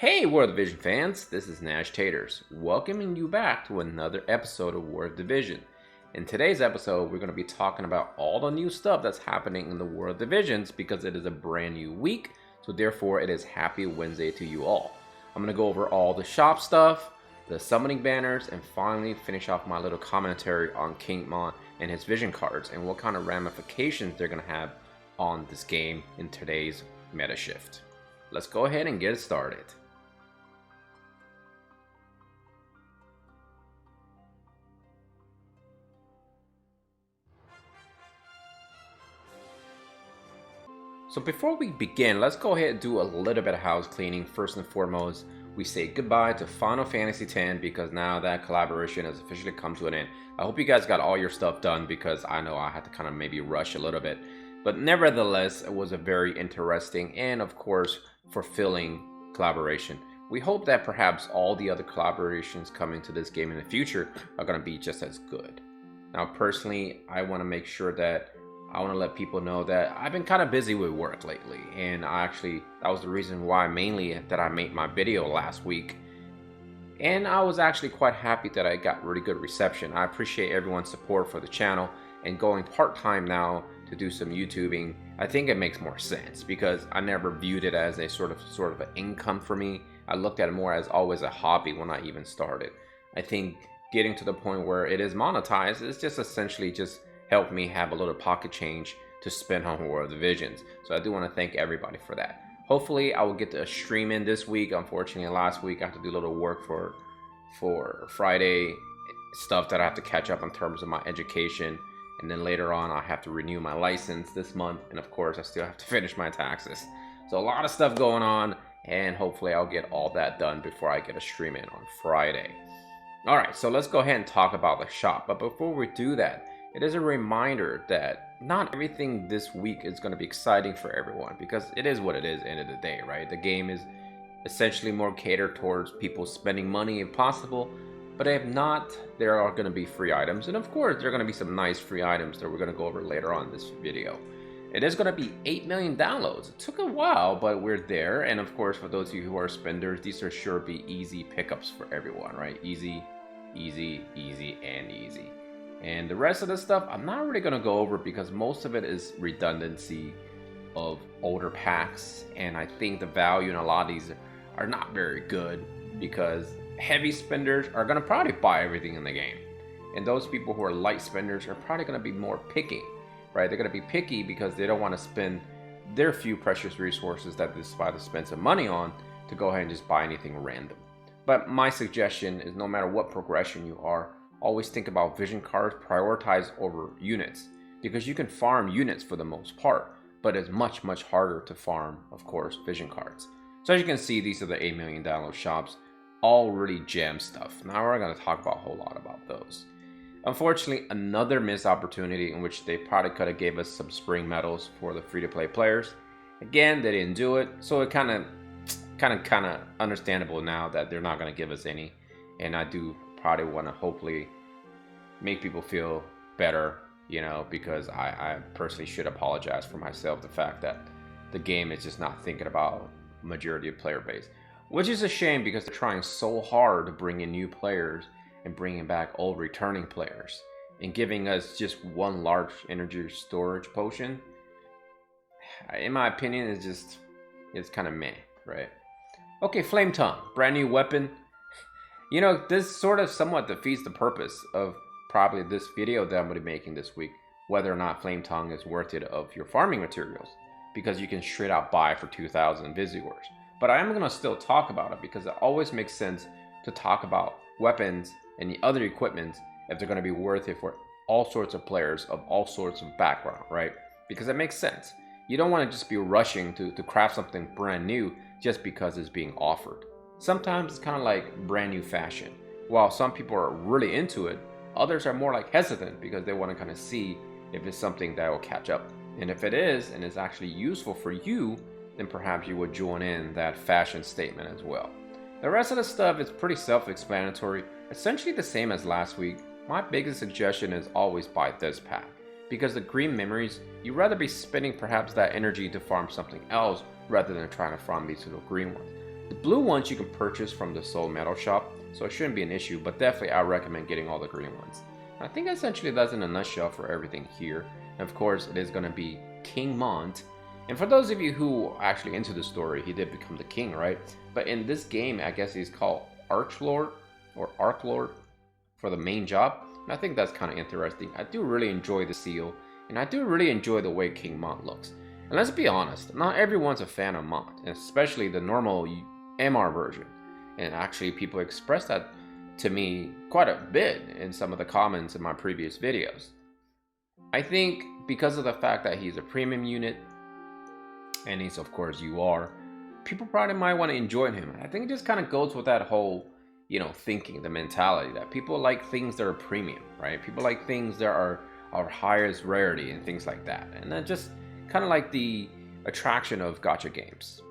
Hey WoTV fans, this is Nashtaters, welcoming you back to another episode of WoTV. In today's episode, we're going to be talking about all the new stuff that's happening in the World Divisions because it is a brand new week, so therefore it is Happy Wednesday to you all. I'm going to go over all the shop stuff, the summoning banners, and finally finish off my little commentary on King Mont and his vision cards and what kind of ramifications they're going to have on this game in today's meta shift. Let's go ahead and get started. So before we begin, let's go ahead and do a little bit of house cleaning. First and foremost, we say goodbye to Final Fantasy X because now that collaboration has officially come to an end. I hope you guys got all your stuff done because I know I had to kind of maybe rush a little bit. But nevertheless, it was a very interesting and of course fulfilling collaboration. We hope that perhaps all the other collaborations coming to this game in the future are going to be just as good. Now personally, I want to make sure that I want to let people know that I've been kind of busy with work lately, and that was the reason why mainly that I made my video last week. And I was actually quite happy that I got really good reception. I appreciate everyone's support for the channel, and going part-time now to do some YouTubing, I think it makes more sense because I never viewed it as a sort of an income for me. I looked at it more as always a hobby when I even started. I think getting to the point where it is monetized is just essentially just helped me have a little pocket change to spend on World Divisions. So I do want to thank everybody for that. Hopefully I will get to stream in this week. Unfortunately last week I have to do a little work for Friday stuff that I have to catch up in terms of my education, and then later on I have to renew my license this month, and of course I still have to finish my taxes. So a lot of stuff going on, and hopefully I'll get all that done before I get a stream in on Friday. Alright, so let's go ahead and talk about the shop. But before we do that, it is a reminder that not everything this week is going to be exciting for everyone because it is what it is at the end of the day, right? The game is essentially more catered towards people spending money if possible, but if not, there are going to be free items, and of course there are going to be some nice free items that we're going to go over later on in this video. It is going to be 8 million downloads. It took a while, but we're there, and of course for those of you who are spenders, these are sure to be easy pickups for everyone, right? Easy, easy, easy, and easy. And the rest of the stuff I'm not really going to go over because most of it is redundancy of older packs, and I think the value in a lot of these are not very good because heavy spenders are going to probably buy everything in the game, and those people who are light spenders are probably going to be more picky, right? They're going to be picky because they don't want to spend their few precious resources that they decide to spend some money on to go ahead and just buy anything random. But my suggestion is no matter what progression you are, always think about vision cards prioritize over units because you can farm units for the most part, but it's much harder to farm, of course, vision cards. So as you can see, these are the 8 million download shops, all really gem stuff. Now we're going to talk about a whole lot about those. Unfortunately, another missed opportunity in which they probably could have gave us some spring medals for the free-to-play players. Again, they didn't do it, so it kind of understandable now that they're not going to give us any, and I do probably want to hopefully make people feel better, you know, because I personally should apologize for myself, the fact that the game is just not thinking about majority of player base, which is a shame because they're trying so hard to bring in new players and bringing back old returning players and giving us just one large energy storage potion. In my opinion, it's kind of meh, right? Okay, Flame Tongue, brand new weapon. You know, this sort of somewhat defeats the purpose of probably this video that I'm going to be making this week, whether or not Flame Tongue is worth it of your farming materials, because you can straight out buy for 2,000 visitors. But I am going to still talk about it because it always makes sense to talk about weapons and the other equipment if they're going to be worth it for all sorts of players of all sorts of background, right? Because it makes sense. You don't want to just be rushing to craft something brand new just because it's being offered. Sometimes it's kind of like brand new fashion. While some people are really into it, others are more like hesitant because they want to kind of see if it's something that will catch up. And if it is, and it's actually useful for you, then perhaps you would join in that fashion statement as well. The rest of the stuff is pretty self-explanatory, essentially the same as last week. My biggest suggestion is always buy this pack, because the green memories, you'd rather be spending perhaps that energy to farm something else rather than trying to farm these little green ones. The blue ones you can purchase from the Soul Metal shop, so it shouldn't be an issue, but definitely I recommend getting all the green ones. I think essentially that's in a nutshell for everything here. And of course, it is going to be King Mont. And for those of you who are actually into the story, he did become the king, right? But in this game, I guess he's called Archlord or Archlord for the main job. And I think that's kind of interesting. I do really enjoy the seal, and I do really enjoy the way King Mont looks. And let's be honest, not everyone's a fan of Mont, especially the normal MR version. And actually, people expressed that to me quite a bit in some of the comments in my previous videos. I think because of the fact that he's a premium unit, and he's of course UR, people probably might want to enjoy him. I think it just kind of goes with that whole, thinking, the mentality that people like things that are premium, right? People like things that are highest rarity and things like that. And that just kind of like the attraction of gacha games.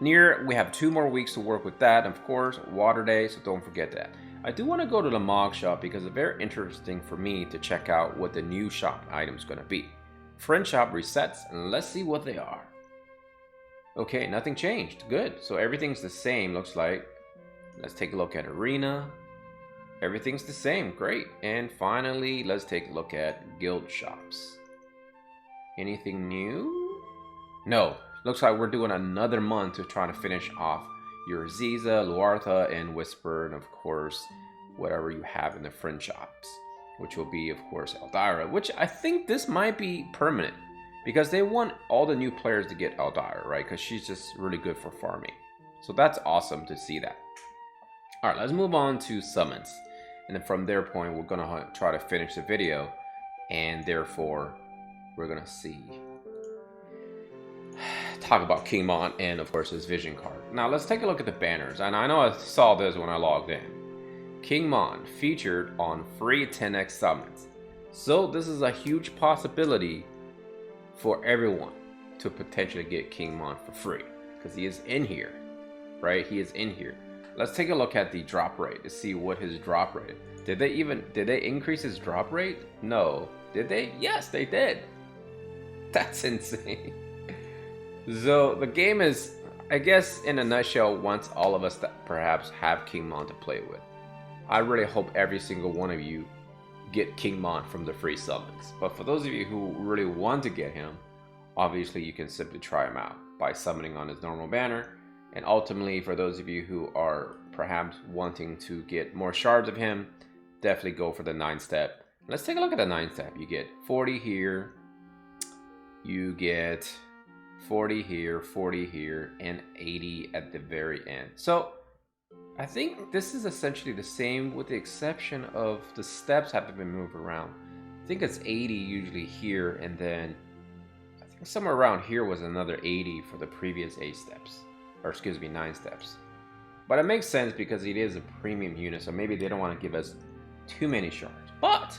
Near, we have 2 more weeks to work with that, and of course, Water Day, so don't forget that. I do want to go to the Mog shop because it's very interesting for me to check out what the new shop item is going to be. Friend shop resets, and let's see what they are. Okay, nothing changed. Good. So everything's the same, looks like. Let's take a look at Arena. Everything's the same. Great. And finally, let's take a look at guild shops. Anything new? No. Looks like we're doing another month to try to finish off your Ziza, Luartha, and Whisper, and of course, whatever you have in the friend shops, which will be, of course, Eldyra, which I think this might be permanent because they want all the new players to get Eldyra, right? Because she's just really good for farming. So that's awesome to see that. All right, let's move on to summons. And then from their point, we're going to try to finish the video. And therefore, we're going to see. Talk about King Mont and, of course, his vision card. Now, let's take a look at the banners. And I know I saw this when I logged in. King Mont featured on free 10x summons. So this is a huge possibility for everyone to potentially get King Mont for free. Because he is in here, right? He is in here. Let's take a look at the drop rate to see what his drop rate is. Did they increase his drop rate? No. Did they? Yes, they did. That's insane. So the game is, I guess, in a nutshell, wants all of us that perhaps have King Mont to play with. I really hope every single one of you get King Mont from the free summons. But for those of you who really want to get him, obviously you can simply try him out by summoning on his normal banner. And ultimately, for those of you who are perhaps wanting to get more shards of him, definitely go for the 9-step. Let's take a look at the 9-step. You get 40 here, you get 40 here, 40 here, and 80 at the very end. So I think this is essentially the same with the exception of the steps have been moved around. I think it's 80 usually here, and then I think somewhere around here was another 80 for the previous 8 steps. Or excuse me, 9 steps. But it makes sense because it is a premium unit, so maybe they don't want to give us too many shards. But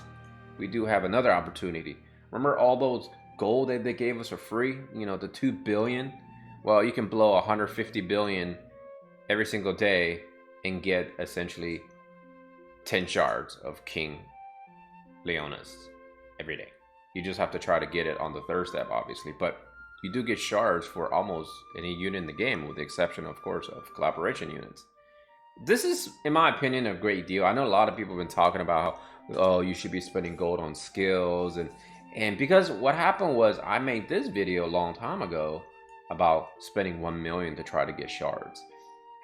we do have another opportunity. Remember all those gold that they gave us for free? The 2 billion? Well, you can blow 150 billion every single day and get essentially 10 shards of King Leonis every day. You just have to try to get it on the 3rd step, obviously. But you do get shards for almost any unit in the game, with the exception, of course, of collaboration units. This is, in my opinion, a great deal. I know a lot of people have been talking about how, oh, you should be spending gold on skills. And because what happened was I made this video a long time ago about spending 1 million to try to get shards.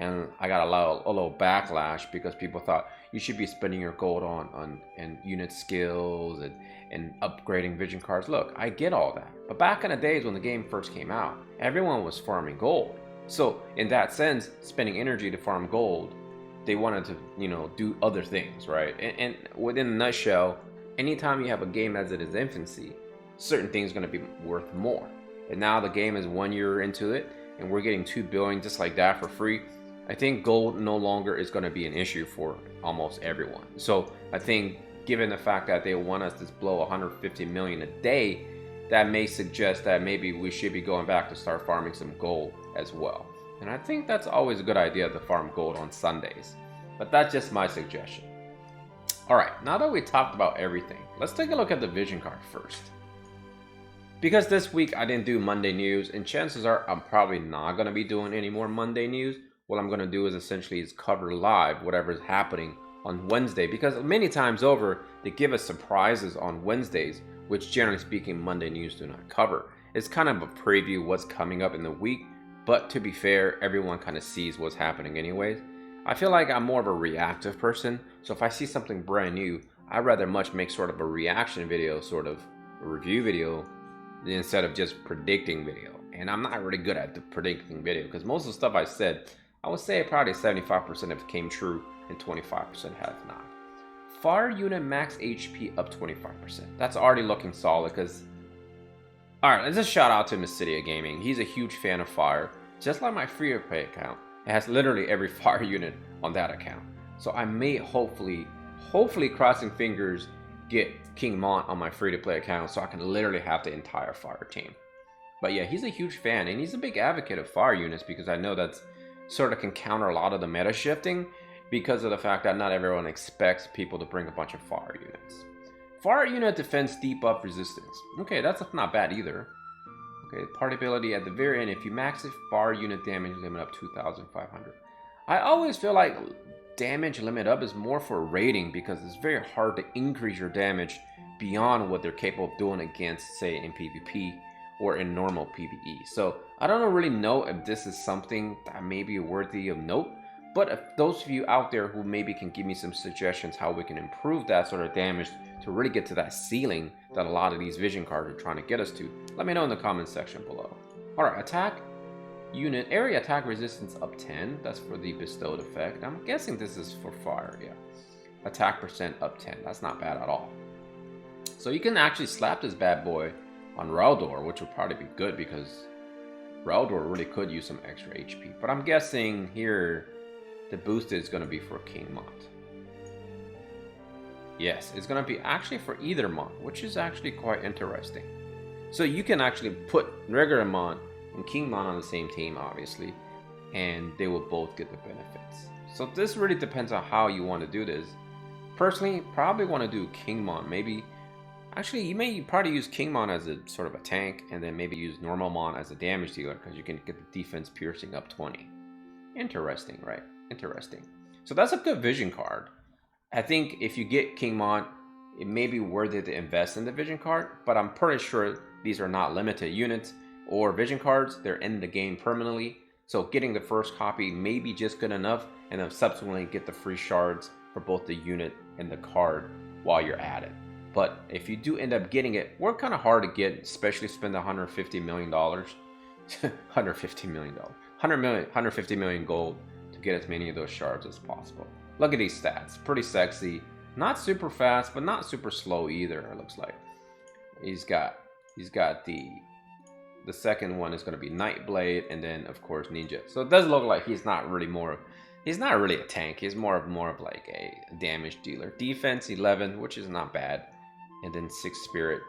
And I got a little backlash because people thought you should be spending your gold on unit skills and upgrading vision cards. Look, I get all that. But back in the days when the game first came out, everyone was farming gold. So in that sense, spending energy to farm gold, they wanted to, do other things, right? And within a nutshell, anytime you have a game as in its infancy, certain things are going to be worth more. And now the game is 1 year into it, and we're getting 2 billion just like that for free. I think gold no longer is going to be an issue for almost everyone. So I think given the fact that they want us to blow 150 million a day, that may suggest that maybe we should be going back to start farming some gold as well. And I think that's always a good idea to farm gold on Sundays. But that's just my suggestion. Alright, now that we talked about everything, let's take a look at the vision card first. because this week I didn't do Monday news, and chances are I'm probably not going to be doing any more Monday news. What I'm going to do is essentially cover live whatever is happening on Wednesday, because many times over they give us surprises on Wednesdays, which generally speaking Monday news do not cover. It's kind of a preview of what's coming up in the week, but to be fair, everyone kind of sees what's happening anyways. I feel like I'm more of a reactive person, so if I see something brand new, I'd rather much make sort of a reaction video, sort of a review video, instead of just predicting video. And I'm not really good at the predicting video, because most of the stuff I said, I would say probably 75% of it came true and 25% have not. Fire unit max HP up 25%. That's already looking solid, because alright, let's just shout out to Nashtaters Gaming. He's a huge fan of fire. Just like my free-to-play account, it has literally every fire unit on that account. So I may hopefully crossing fingers, get King Mont on my free-to-play account so I can literally have the entire fire team. But yeah, he's a huge fan, and he's a big advocate of fire units, because I know that's sort of can counter a lot of the meta shifting, because of the fact that not everyone expects people to bring a bunch of fire units. Fire unit defense debuff resistance. Okay, that's not bad either. Okay, party ability at the very end, if you max it, fire unit damage limit up 2,500. I always feel like damage limit up is more for rating, because it's very hard to increase your damage beyond what they're capable of doing against, say, in PvP or in normal PvE. So I don't really know if this is something that may be worthy of note, but if those of you out there who maybe can give me some suggestions how we can improve that sort of damage to really get to that ceiling that a lot of these vision cards are trying to get us to, let me know in the comment section below. Alright, attack unit area attack resistance up 10. That's for the bestowed effect. I'm guessing this is for fire. Yeah, attack percent up 10. That's not bad at all. So you can actually slap this bad boy on Raldor, which would probably be good, because Raldor really could use some extra HP. But I'm guessing here the boost is going to be for King Mont. Yes, it's going to be actually for either Mont, which is actually quite interesting. So you can actually put regular Mont and King Mont on the same team, obviously, and they will both get the benefits. So this really depends on how you want to do this. Personally, probably want to do King Mont. Maybe, actually, you may probably use King Mont as a sort of a tank, and then maybe use normal Mont as a damage dealer, because you can get the defense piercing up 20. Interesting, right? Interesting. So that's a good vision card. I think if you get King Mont, it may be worth it to invest in the vision card, but I'm pretty sure these are not limited units or vision cards. They're in the game permanently, so getting the first copy may be just good enough, and then subsequently get the free shards for both the unit and the card while you're at it. But if you do end up getting it, we're kind of hard to get, especially spend $150 million $150 million, 150 million gold to get as many of those shards as possible. Look at these stats, pretty sexy. Not super fast, but not super slow either, it looks like. He's got the second one is going to be Nightblade, and then of course Ninja. So it does look like he's not really a tank. He's more of like a damage dealer. Defense 11, which is not bad, and then 6 Spirit.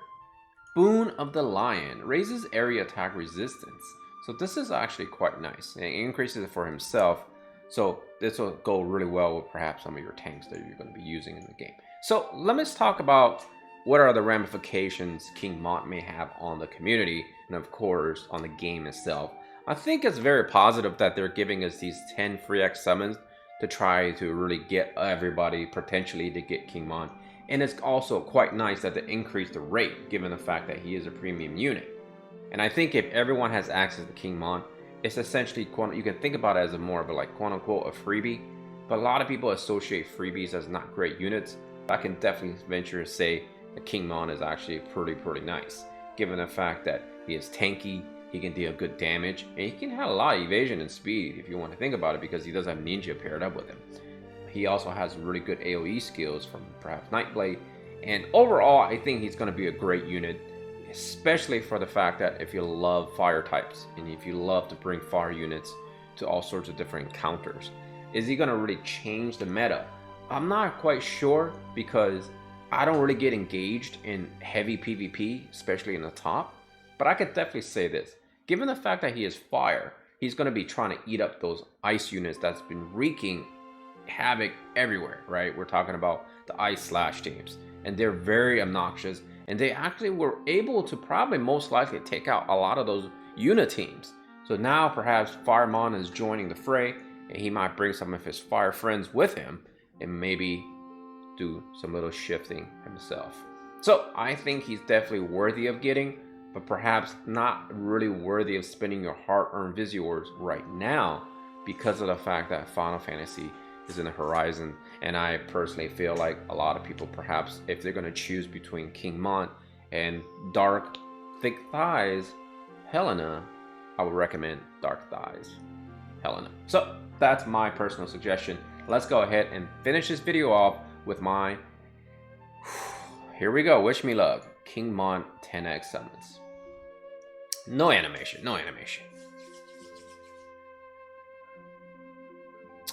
Boon of the Lion raises area attack resistance. So this is actually quite nice. It increases it for himself. So this will go really well with perhaps some of your tanks that you're going to be using in the game. So let us talk about what are the ramifications King Mont may have on the community, and of course on the game itself. I think it's very positive that they're giving us these 10 free X summons to try to really get everybody potentially to get King Mont. And it's also quite nice that they increase the rate, given the fact that he is a premium unit. And I think if everyone has access to King Mont, it's essentially, you can think about it as a more of a, like, quote unquote, a freebie. But a lot of people associate freebies as not great units. I can definitely venture to say that King Mont is actually pretty nice, given the fact that he is tanky, he can deal good damage, and he can have a lot of evasion and speed if you want to think about it, because he does have Ninja paired up with him. He also has really good AoE skills from perhaps Nightblade, and overall I think he's going to be a great unit, especially for the fact that if you love fire types and if you love to bring fire units to all sorts of different encounters. Is he going to really change the meta? I'm not quite sure, because I don't really get engaged in heavy PvP, especially in the top. But I could definitely say this, given the fact that he is fire, he's going to be trying to eat up those ice units that's been wreaking havoc everywhere, right? We're talking about the ice slash teams, and they're very obnoxious, And they actually were able to probably most likely take out a lot of those unit teams. So now perhaps Firemon is joining the fray, and he might bring some of his fire friends with him and maybe do some little shifting himself. So I think he's definitely worthy of getting, but perhaps not really worthy of spending your hard-earned Visiors right now because of the fact that Final Fantasy is in the horizon. And I personally feel like a lot of people, perhaps if they're going to choose between King Mont and Dark Thick Thighs Helena, I would recommend Dark Thighs Helena. So that's my personal suggestion. Let's go ahead and finish this video off with my, here we go, wish me luck, King Mont 10x summons. No animation, no animation.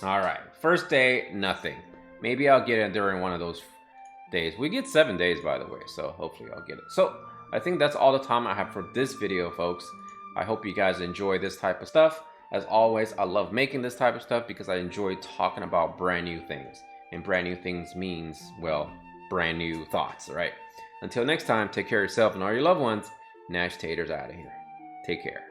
All right, first day, nothing. Maybe I'll get it during one of those days. We get 7 days, by the way, so hopefully I'll get it. So I think that's all the time I have for this video, folks. I hope you guys enjoy this type of stuff. As always, I love making this type of stuff because I enjoy talking about brand new things. And brand new things means, well, brand new thoughts, right? Until next time, take care of yourself and all your loved ones. Nashtaters out of here. Take care.